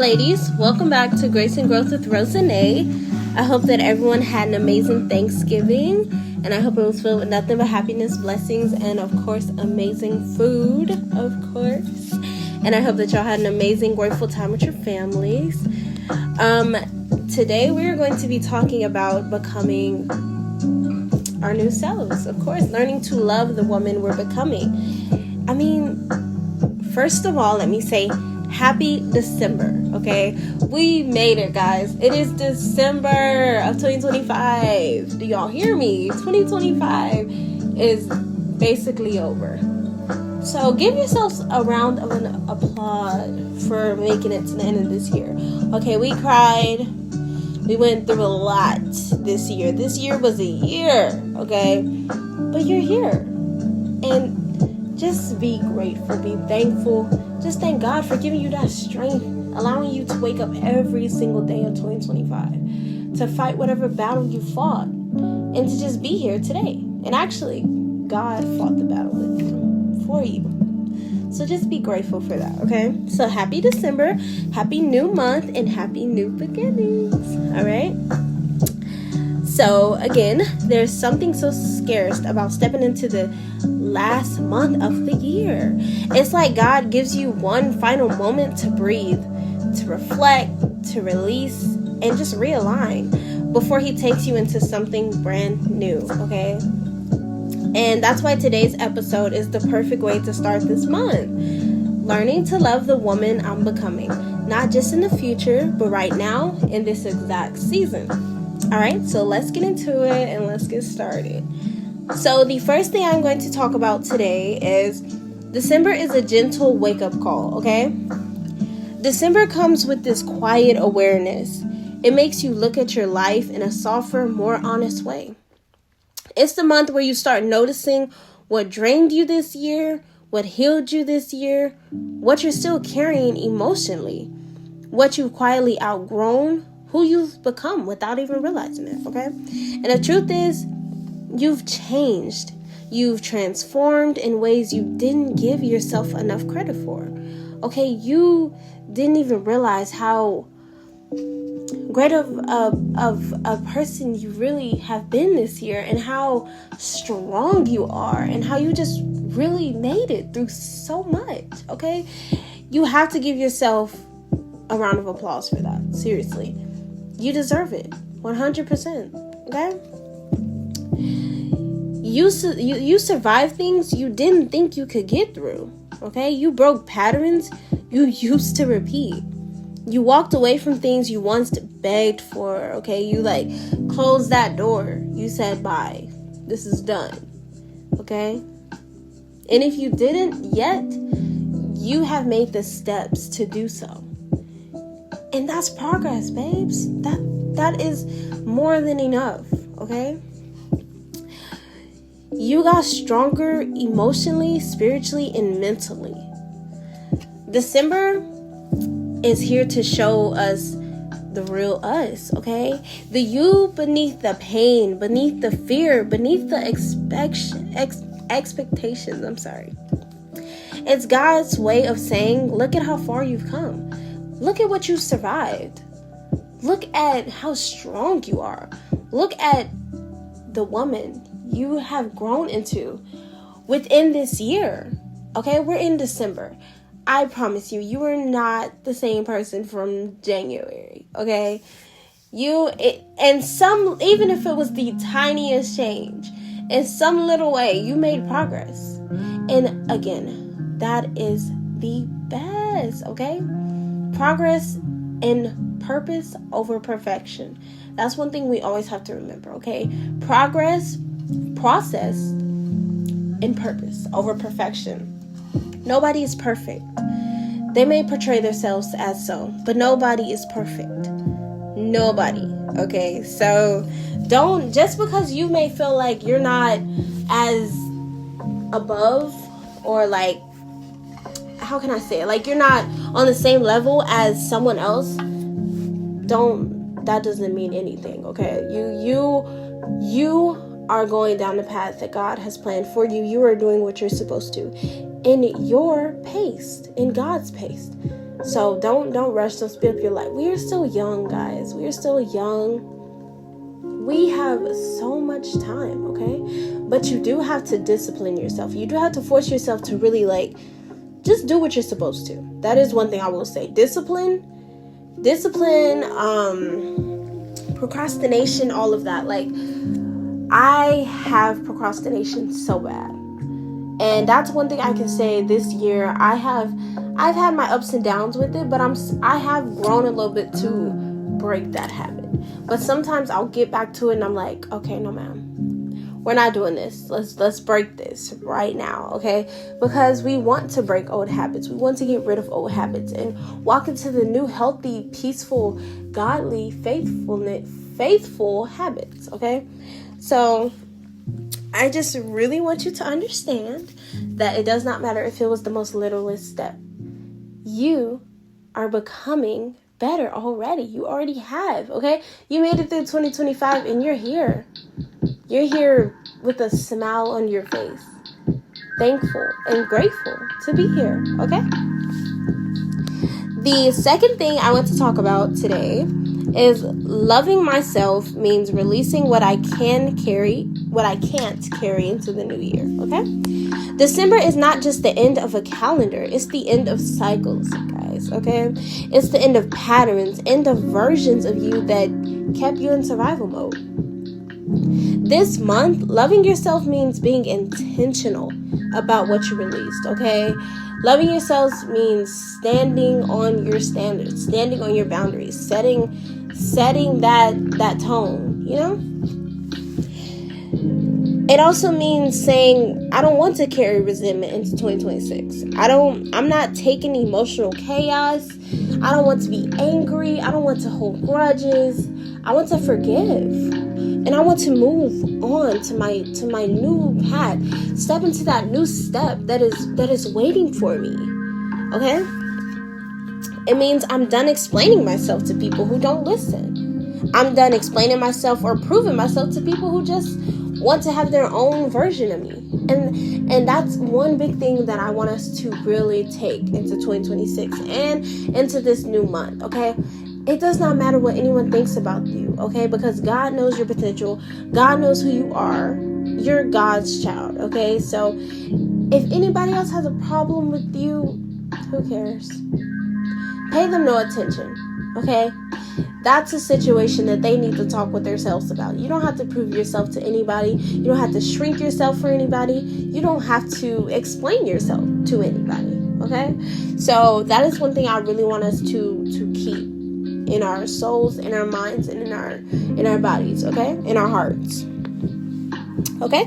ladies, welcome back to Grace and Growth with Rosanne. I hope that everyone had an amazing Thanksgiving, and I hope it was filled with nothing but happiness, blessings, and of course, amazing food, of course. And I hope that y'all had an amazing, grateful time with your families. Today we're going to be talking about becoming our new selves, of course, learning to love the woman we're becoming. First of all, let me say happy December, okay? We made it, guys. It is December of 2025. Do y'all hear me? 2025 is basically over. So give yourselves a round of an applause for making it to the end of this year. Okay, we cried. We went through a lot this year. This year was a year, okay? But you're here. And just be grateful, be thankful. Just thank God for giving you that strength, allowing you to wake up every single day of 2025, to fight whatever battle you fought, and to just be here today. And actually, God fought the battle with you, for you. So just be grateful for that, okay? So happy December, happy new month, and happy new beginnings, all right? So again, there's something so scarce about stepping into the last month of the year. It's like God gives you one final moment to breathe, to reflect, to release, and just realign before he takes you into something brand new, okay? And that's why today's episode is the perfect way to start this month. Learning to love the woman I'm becoming, not just in the future, but right now in this exact season. All right, so let's get into it and let's get started. So the first thing I'm going to talk about today is December is a gentle wake-up call, okay? December comes with this quiet awareness. It makes you look at your life in a softer, more honest way. It's the month where you start noticing what drained you this year, what healed you this year, what you're still carrying emotionally, what you've quietly outgrown, who you've become without even realizing it, okay? And the truth is, you've changed. You've transformed in ways you didn't give yourself enough credit for, okay? You didn't even realize how great of a person you really have been this year, and how strong you are, and how you just really made it through so much, okay? You have to give yourself a round of applause for that. Seriously. You deserve it. 100%. Okay? You survived things you didn't think you could get through. Okay? You broke patterns you used to repeat. You walked away from things you once begged for. Okay? You closed that door. You said bye. This is done. Okay? And if you didn't yet, you have made the steps to do so. And that's progress, babes. That is more than enough, okay? You got stronger emotionally, spiritually, and mentally. December is here to show us the real us, okay? The you beneath the pain, beneath the fear, beneath the expectations, It's God's way of saying, look at how far you've come. Look at what you survived. Look at how strong you are. Look at the woman you have grown into within this year. Okay, we're in December. I promise you, you are not the same person from January. Okay, even if it was the tiniest change, in some little way, you made progress. And again, that is the best. Okay. Progress and purpose over perfection. That's one thing we always have to remember, okay? Progress, process, and purpose over perfection. Nobody is perfect. They may portray themselves as so, but nobody is perfect. Nobody, okay? So don't, just because you may feel like you're not as above or how can I say it? You're not on the same level as someone else. That doesn't mean anything, okay? You are going down the path that God has planned for you. You are doing what you're supposed to in your pace, in God's pace. So don't rush, don't speed up your life. We are still young, guys. We are still young. We have so much time, okay? But you do have to discipline yourself. You do have to force yourself to really just do what you're supposed to. That is one thing I will say. Discipline, procrastination, all of that. I have procrastination so bad. And that's one thing I can say this year. I've had my ups and downs with it, but I have grown a little bit to break that habit. But sometimes I'll get back to it and I'm like, okay, no ma'am, we're not doing this. Let's break this right now, okay? Because we want to break old habits. We want to get rid of old habits and walk into the new, healthy, peaceful, godly, faithful habits, okay? So I just really want you to understand that it does not matter if it was the most littlest step. You are becoming better already. You already have, okay? You made it through 2025 and you're here. You're here with a smile on your face. Thankful and grateful to be here, okay? The second thing I want to talk about today is loving myself means releasing what I can't carry into the new year, okay? December is not just the end of a calendar, it's the end of cycles, guys, okay? It's the end of patterns, end of versions of you that kept you in survival mode. This month, loving yourself means being intentional about what you released, okay? Loving yourself means standing on your standards, standing on your boundaries, setting that tone, you know? It also means saying, I don't want to carry resentment into 2026. I'm not taking emotional chaos. I don't want to be angry. I don't want to hold grudges. I want to forgive. And I want to move on to my new path. Step into that new step that is waiting for me. Okay? It means I'm done explaining myself to people who don't listen. I'm done explaining myself or proving myself to people who just want to have their own version of me. And that's one big thing that I want us to really take into 2026 and into this new month, okay? It does not matter what anyone thinks about you, okay? Because God knows your potential. God knows who you are. You're God's child, okay? So if anybody else has a problem with you, who cares? Pay them no attention, okay? That's a situation that they need to talk with themselves about. You don't have to prove yourself to anybody. You don't have to shrink yourself for anybody. You don't have to explain yourself to anybody, okay? So that is one thing I really want us to keep in our souls, in our minds, and in our bodies, okay? In our hearts. Okay?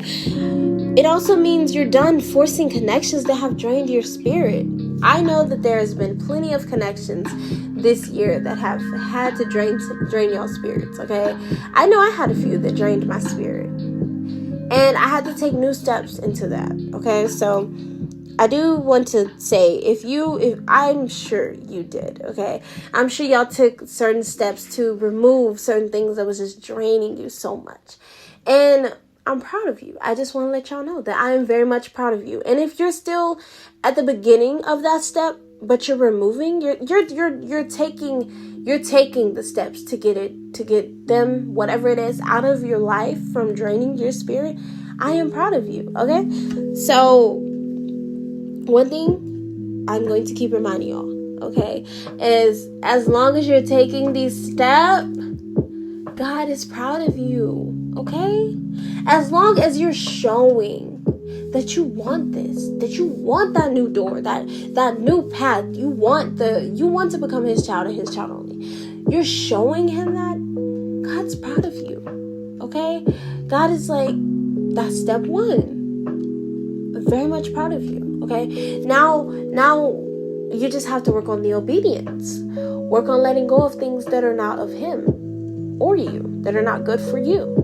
It also means you're done forcing connections that have drained your spirit. I know that there has been plenty of connections this year that have had to drain y'all's spirits, okay? I know I had a few that drained my spirit. And I had to take new steps into that, okay? So I do want to say, if I'm sure you did, okay? I'm sure y'all took certain steps to remove certain things that was just draining you so much. And I'm proud of you. I just want to let y'all know that I am very much proud of you. And if you're still at the beginning of that step, but you're removing, you're taking the steps to get them, whatever it is, out of your life from draining your spirit, I am proud of you, okay? So one thing I'm going to keep reminding y'all, okay, is as long as you're taking these steps, God is proud of you, okay? As long as you're showing that you want this, that you want that new door, that new path, you want to become his child and his child only. You're showing him that, God's proud of you, okay? God is like, that's step one. I'm very much proud of you, okay? Now you just have to work on the obedience. Work on letting go of things that are not of him or you, that are not good for you.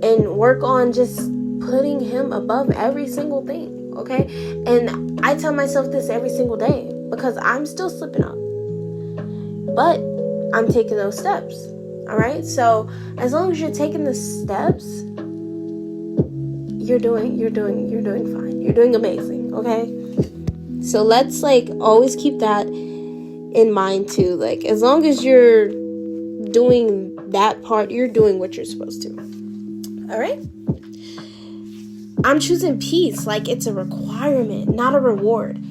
And work on just putting him above every single thing, okay? And I tell myself this every single day because I'm still slipping up. But I'm taking those steps, all right? So as long as you're taking the steps, you're doing fine. You're doing amazing, okay? So let's always keep that in mind too. Like, as long as you're doing that part, you're doing what you're supposed to. All right? I'm choosing peace like it's a requirement, not a reward.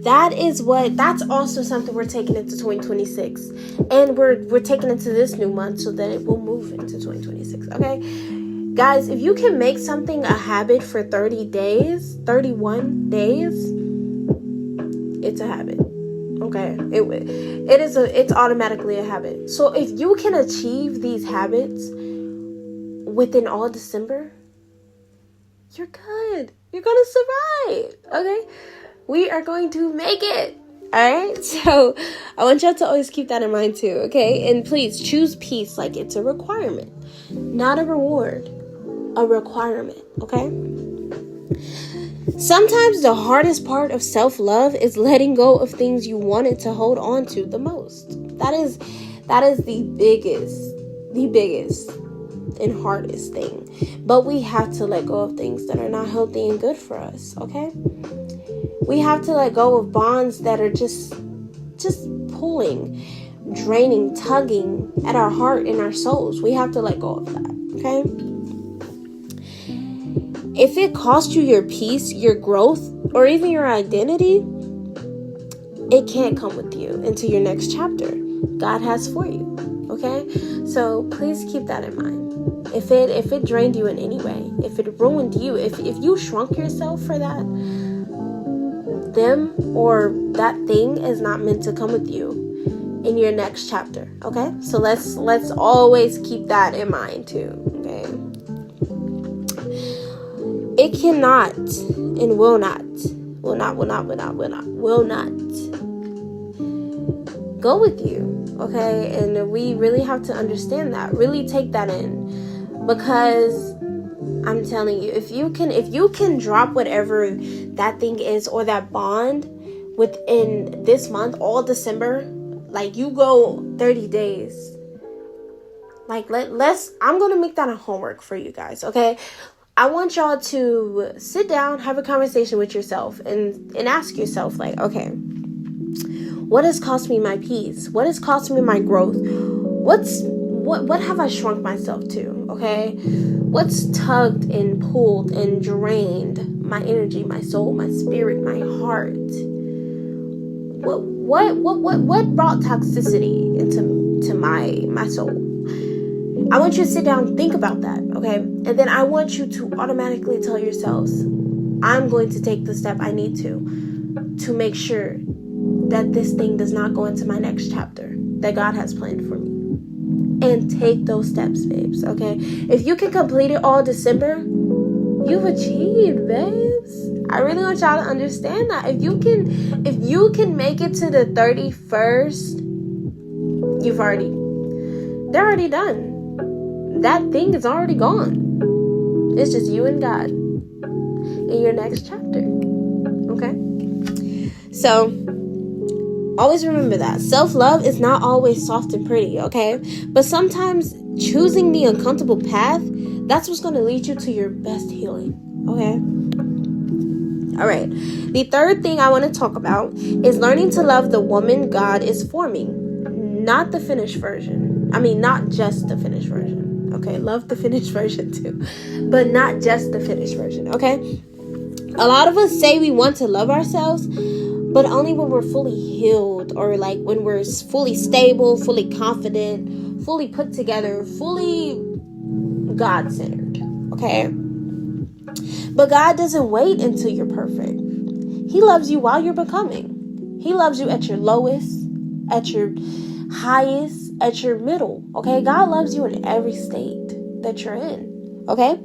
That's also something we're taking into 2026. And we're taking into this new month so that it will move into 2026. Okay? Guys, if you can make something a habit for 30 days, 31 days, it's a habit. Okay? It's automatically a habit. So if you can achieve these habits within all December, you're good. You're going to survive. Okay? We are going to make it. Alright? So I want y'all to always keep that in mind too. Okay? And please choose peace like it's a requirement. Not a reward. A requirement. Okay? Sometimes the hardest part of self-love is letting go of things you wanted to hold on to the most. That is the biggest and hardest thing. But we have to let go of things that are not healthy and good for us, okay? We have to let go of bonds that are just pulling, draining, tugging at our heart and our souls. We have to let go of that, okay? If it cost you your peace, your growth, or even your identity, it can't come with you into your next chapter God has for you, okay? So please keep that in mind. If it drained you in any way, if it ruined you, if you shrunk yourself for that, them or that thing is not meant to come with you in your next chapter, okay? So let's always keep that in mind too, okay? It cannot and will not go with you, okay? And we really have to understand that, really take that in, because I'm telling you, if you can drop whatever that thing is or that bond within this month, all December, like you go 30 days, like I'm gonna make that a homework for you guys, okay? I want y'all to sit down, have a conversation with yourself and ask yourself, like, okay, what has cost me my peace? What has cost me my growth? What have I shrunk myself to? Okay, what's tugged and pulled and drained my energy, my soul, my spirit, my heart? What brought toxicity into my soul? I want you to sit down and think about that, okay? And then I want you to automatically tell yourselves, I'm going to take the step I need to make sure that this thing does not go into my next chapter that God has planned for me. And take those steps, babes, okay? If you can complete it all December, you've achieved, babes. I really want y'all to understand that. If you can make it to the 31st, they're already done. That thing is already gone. It's just you and God in your next chapter, okay? So always remember that self-love is not always soft and pretty, okay? But sometimes choosing the uncomfortable path, that's what's going to lead you to your best healing, okay? All right. The third thing I want to talk about is learning to love the woman God is forming, not the finished version. I mean, not just the finished version, okay? Love the finished version too, but not just the finished version, okay? A lot of us say we want to love ourselves, but only when we're fully healed, or like when we're fully stable, fully confident, fully put together, fully God-centered, okay? But God doesn't wait until you're perfect. He loves you while you're becoming. He loves you at your lowest, at your highest, at your middle, okay? God loves you in every state that you're in, okay?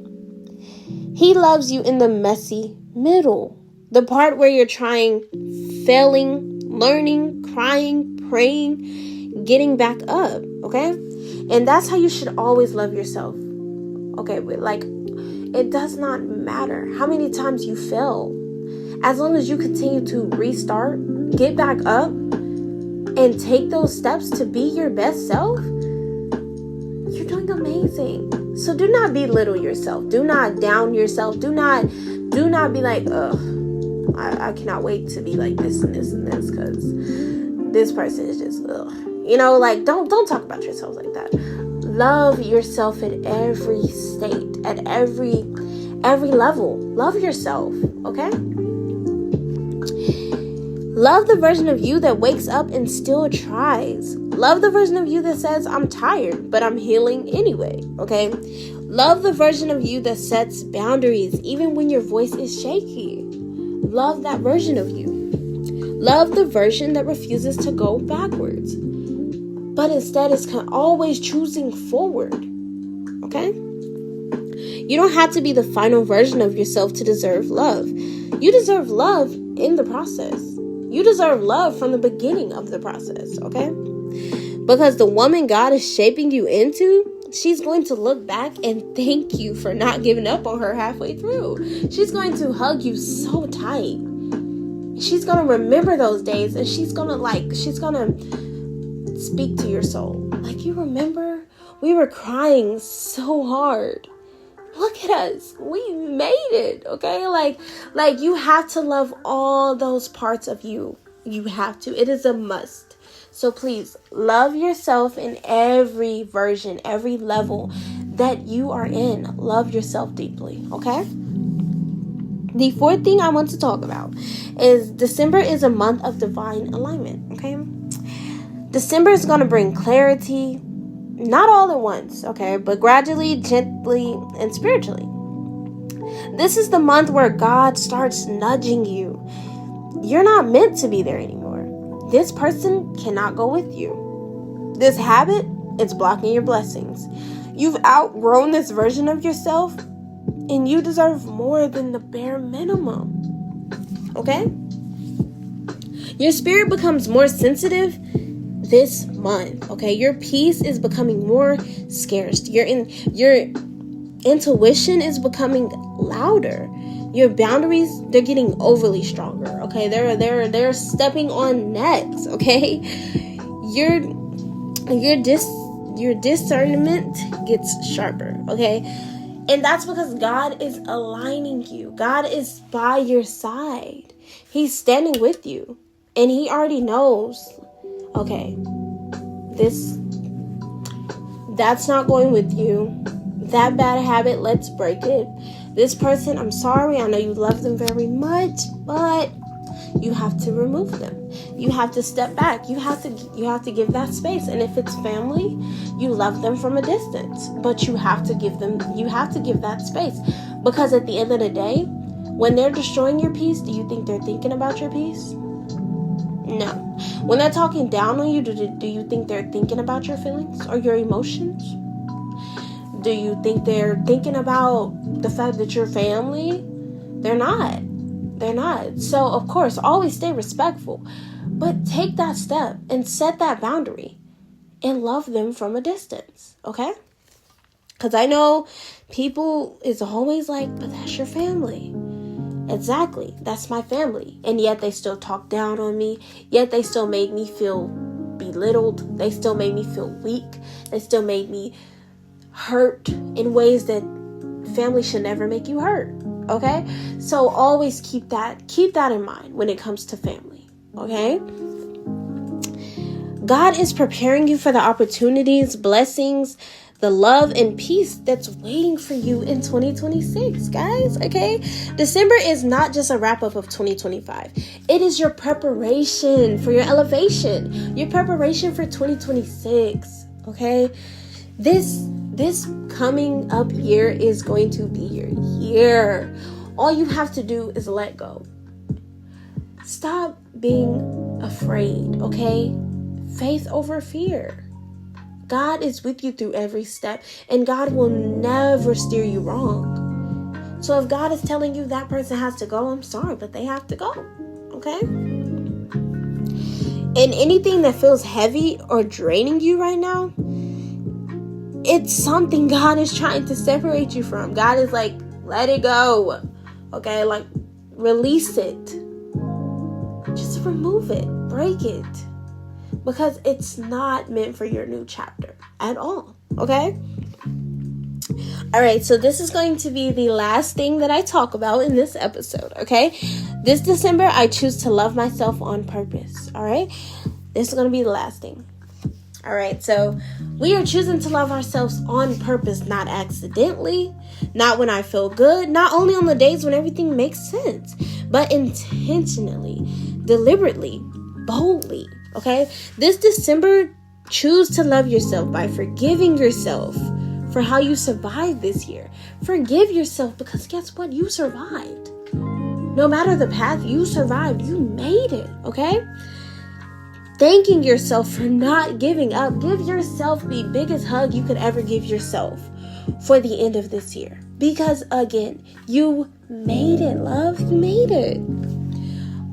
He loves you in the messy middle. The part where you're trying, failing, learning, crying, praying, getting back up, okay? And that's how you should always love yourself, okay? But like, it does not matter how many times you fail. As long as you continue to restart, get back up, and take those steps to be your best self, you're doing amazing. So do not belittle yourself. Do not down yourself. Do not be like, ugh, I cannot wait to be like this and this and this, because this person is just, ugh. You know, like, don't talk about yourself like that. Love yourself at every state, at every level. Love yourself, okay? Love the version of you that wakes up and still tries. Love the version of you that says, I'm tired, but I'm healing anyway, okay? Love the version of you that sets boundaries even when your voice is shaky. Love that version of you. Love the version that refuses to go backwards, but instead is always choosing forward, okay? You don't have to be the final version of yourself to deserve love. You deserve love in the process. You deserve love from the beginning of the process, okay? Because the woman God is shaping you into, she's going to look back and thank you for not giving up on her halfway through. She's going to hug you so tight. She's going to remember those days, and she's going to speak to your soul. Like, you remember? We were crying so hard. Look at us. We made it, okay? Like you have to love all those parts of you. You have to. It is a must. So please, love yourself in every version, every level that you are in. Love yourself deeply, okay? The fourth thing I want to talk about is December is a month of divine alignment, okay? December is going to bring clarity, not all at once, okay, but gradually, gently, and spiritually. This is the month where God starts nudging you. You're not meant to be there anymore. This person cannot go with you. This habit, it's blocking your blessings. You've outgrown this version of yourself, and you deserve more than the bare minimum, okay? Your spirit becomes more sensitive this month, okay? Your peace is becoming more scarce. Your intuition is becoming louder. Your boundaries, they're getting overly stronger, okay? They're stepping on necks, okay? Your discernment gets sharper, okay? And that's because God is aligning you. God is by your side. He's standing with you, and he already knows, okay, that's not going with you. That bad habit, let's break it. This person, I'm sorry, I know you love them very much, but you have to remove them. You have to step back. You have to give that space. And if it's family, you love them from a distance, but you have to give that space. Because at the end of the day, when they're destroying your peace, do you think they're thinking about your peace? No. When they're talking down on you, do you think they're thinking about your feelings or your emotions? Do you think they're thinking about the fact that you're family? They're not. So, of course, always stay respectful. But take that step and set that boundary and love them from a distance, okay? Because I know people is always like, but that's your family. Exactly. That's my family. And yet they still talk down on me. Yet they still made me feel belittled. They still made me feel weak. They still made me hurt in ways that family should never make you hurt. Okay? So always keep that in mind when it comes to family. Okay? God is preparing you for the opportunities, blessings, the love and peace that's waiting for you in 2026, guys, okay? December is not just a wrap-up of 2025. It is your preparation for your elevation, your preparation for 2026, okay? This coming up year is going to be your year. All you have to do is let go. Stop being afraid, okay? Faith over fear. God is with you through every step, and God will never steer you wrong. So if God is telling you that person has to go, I'm sorry, but they have to go, okay? And anything that feels heavy or draining you right now, it's something God is trying to separate you from. God is like, let it go, okay? Like, release it. Just remove it, break it. Because it's not meant for your new chapter at all, okay? All right, so this is going to be the last thing that I talk about in this episode, okay? This December, I choose to love myself on purpose, all right? This is going to be the last thing. All right, so we are choosing to love ourselves on purpose, not accidentally, not when I feel good, not only on the days when everything makes sense, but intentionally, deliberately, boldly, okay? This December, choose to love yourself by forgiving yourself for how you survived this year. Forgive yourself because guess what? You survived. No matter the path, you survived. You made it, okay? Thanking yourself for not giving up. Give yourself the biggest hug you could ever give yourself for the end of this year. Because again, you made it, love. You made it.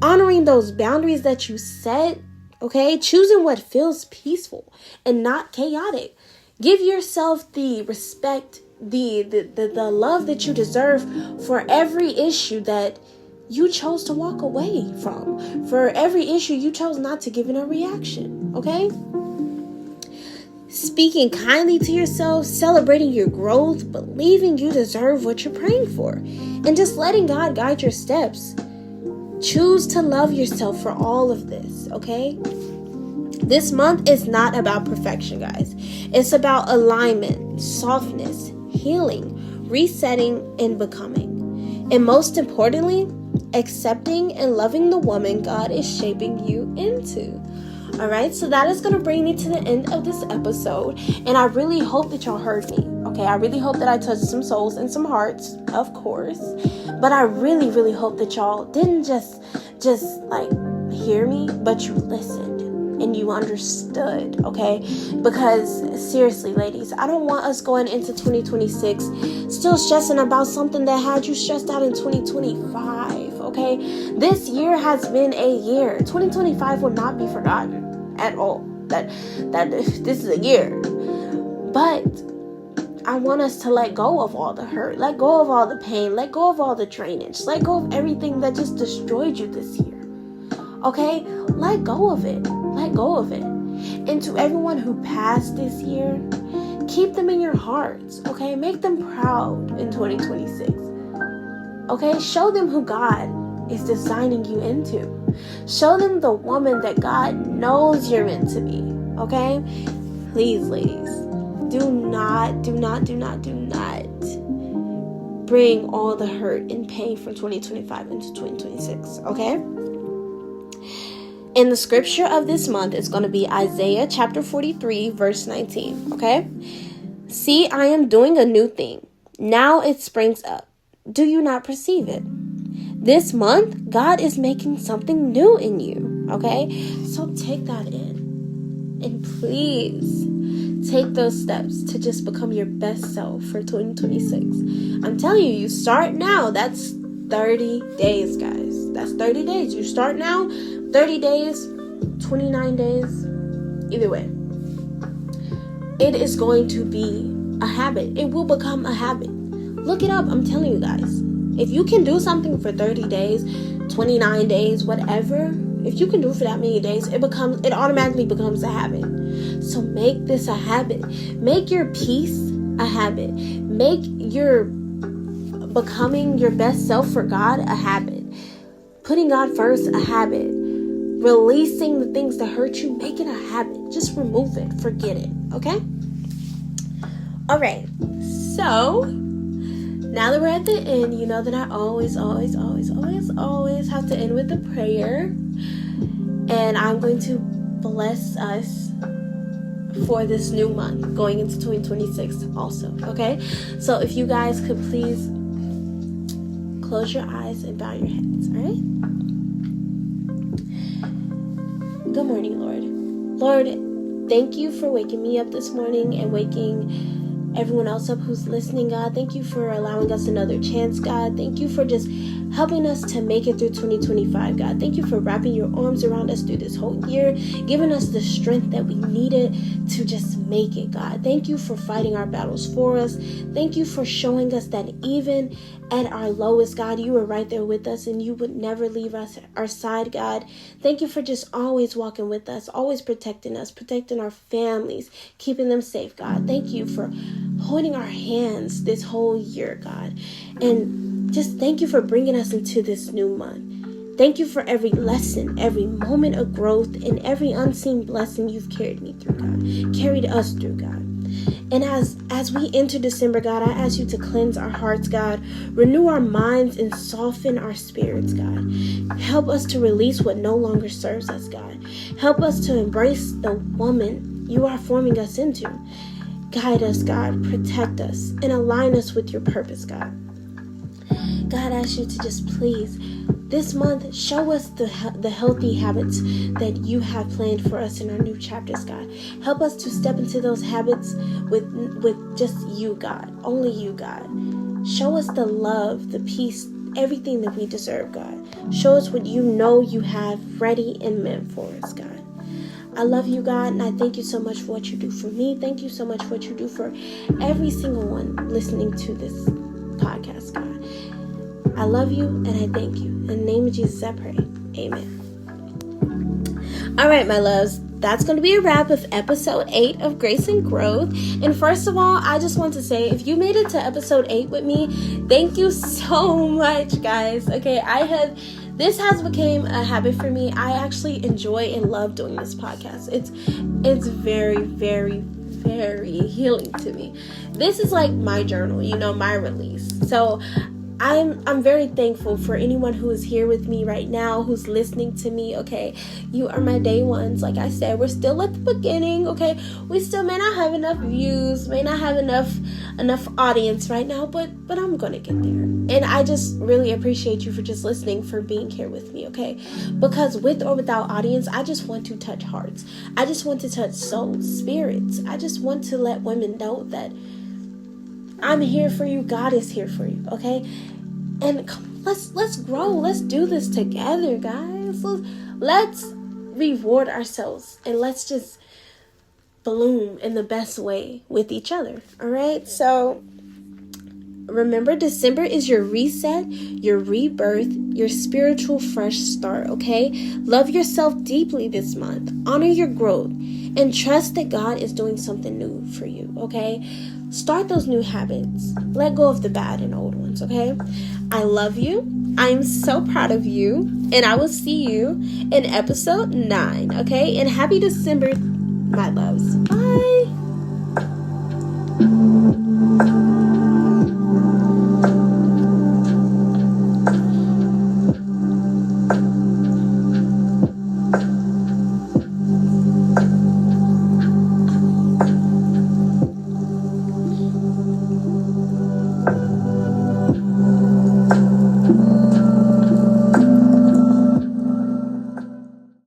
Honoring those boundaries that you set, okay? Choosing what feels peaceful and not chaotic. Give yourself the respect, the love that you deserve for every issue that you chose to walk away from. For every issue you chose not to give it a reaction, okay? Speaking kindly to yourself, celebrating your growth, believing you deserve what you're praying for, and just letting God guide your steps. Choose to love yourself for all of this, okay? This month is not about perfection, guys. It's about alignment, softness, healing, resetting, and becoming. And most importantly, accepting and loving the woman God is shaping you into. All right, so that is going to bring me to the end of this episode. And I really hope that y'all heard me. Okay, I really hope that I touched some souls and some hearts, of course. But I really, really hope that y'all didn't just like hear me, but you listened and you understood, okay? Because seriously, ladies, I don't want us going into 2026 still stressing about something that had you stressed out in 2025, okay? This year has been a year. 2025 will not be forgotten at all. That this is a year. But I want us to let go of all the hurt, let go of all the pain, let go of all the drainage, let go of everything that just destroyed you this year. Okay? Let go of it. Let go of it. And to everyone who passed this year, keep them in your hearts. Okay? Make them proud in 2026. Okay? Show them who God is designing you into. Show them the woman that God knows you're meant to be. Okay? Please, ladies, do not bring all the hurt and pain from 2025 into 2026. Okay? And the scripture of this month is going to be Isaiah chapter 43, verse 19. Okay? See, I am doing a new thing. Now it springs up. Do you not perceive it? This month, God is making something new in you. Okay? So take that in. And please take those steps to just become your best self for 2026. I'm telling you, you start now. That's 30 days, guys. That's 30 days. You start now, 30 days, 29 days, either way. It is going to be a habit. It will become a habit. Look it up. I'm telling you guys. If you can do something for 30 days, 29 days, whatever, if you can do it for that many days, it automatically becomes a habit. So make this a habit. Make your peace a habit. Make your becoming your best self for God a habit. Putting God first a habit. Releasing the things that hurt you, make it a habit. Just remove it. Forget it. Okay? All right. So, now that we're at the end, you know that I always have to end with a prayer. And I'm going to bless us for this new month going into 2026 also. Okay? So, if you guys could please close your eyes and bow your heads. All right? Good morning, Lord. Lord, thank you for waking me up this morning and waking everyone else up who's listening, God. Thank you for allowing us another chance, God. Thank you for just helping us to make it through 2025, God. Thank you for wrapping your arms around us through this whole year, giving us the strength that we needed to just make it, God. Thank you for fighting our battles for us. Thank you for showing us that even at our lowest, God, you were right there with us and you would never leave us our side, God. Thank you for just always walking with us, always protecting us, protecting our families, keeping them safe, God. Thank you for holding our hands this whole year, God. And just thank you for bringing us into this new month. Thank you for every lesson, every moment of growth, and every unseen blessing you've carried me through, God. Carried us through, God. And as we enter December, God, I ask you to cleanse our hearts, God. Renew our minds and soften our spirits, God. Help us to release what no longer serves us, God. Help us to embrace the woman you are forming us into. Guide us, God. Protect us and align us with your purpose, God. God, I ask you to just please, this month, show us the healthy habits that you have planned for us in our new chapters, God. Help us to step into those habits with just you, God. Only you, God. Show us the love, the peace, everything that we deserve, God. Show us what you know you have ready and meant for us, God. I love you, God, and I thank you so much for what you do for me. Thank you so much for what you do for every single one listening to this podcast, God. I love you and I thank you. In the name of Jesus, I pray. Amen. All right, my loves. That's going to be a wrap of episode 8 of Grace and Growth. And first of all, I just want to say, if you made it to episode 8 with me, thank you so much, guys. Okay, this has become a habit for me. I actually enjoy and love doing this podcast. It's very, very, very healing to me. This is like my journal, my release. So I'm very thankful for anyone who is here with me right now, who's listening to me, okay? You are my day ones. Like I said, we're still at the beginning, okay? We still may not have enough views, may not have enough audience right now, but I'm gonna get there. And I just really appreciate you for just listening, for being here with me, okay? Because with or without audience, I just want to touch hearts. I just want to touch souls, spirits. I just want to let women know that I'm here for you. God is here for you, okay? And let's grow. Let's do this together, guys. Let's reward ourselves and let's just bloom in the best way with each other, all right? So remember, December is your reset, your rebirth, your spiritual fresh start, okay? Love yourself deeply this month. Honor your growth and trust that God is doing something new for you, okay? Start those new habits. Let go of the bad and old ones, okay? I love you. I am so proud of you. And I will see you in episode 9, okay? And happy December, my loves. Bye.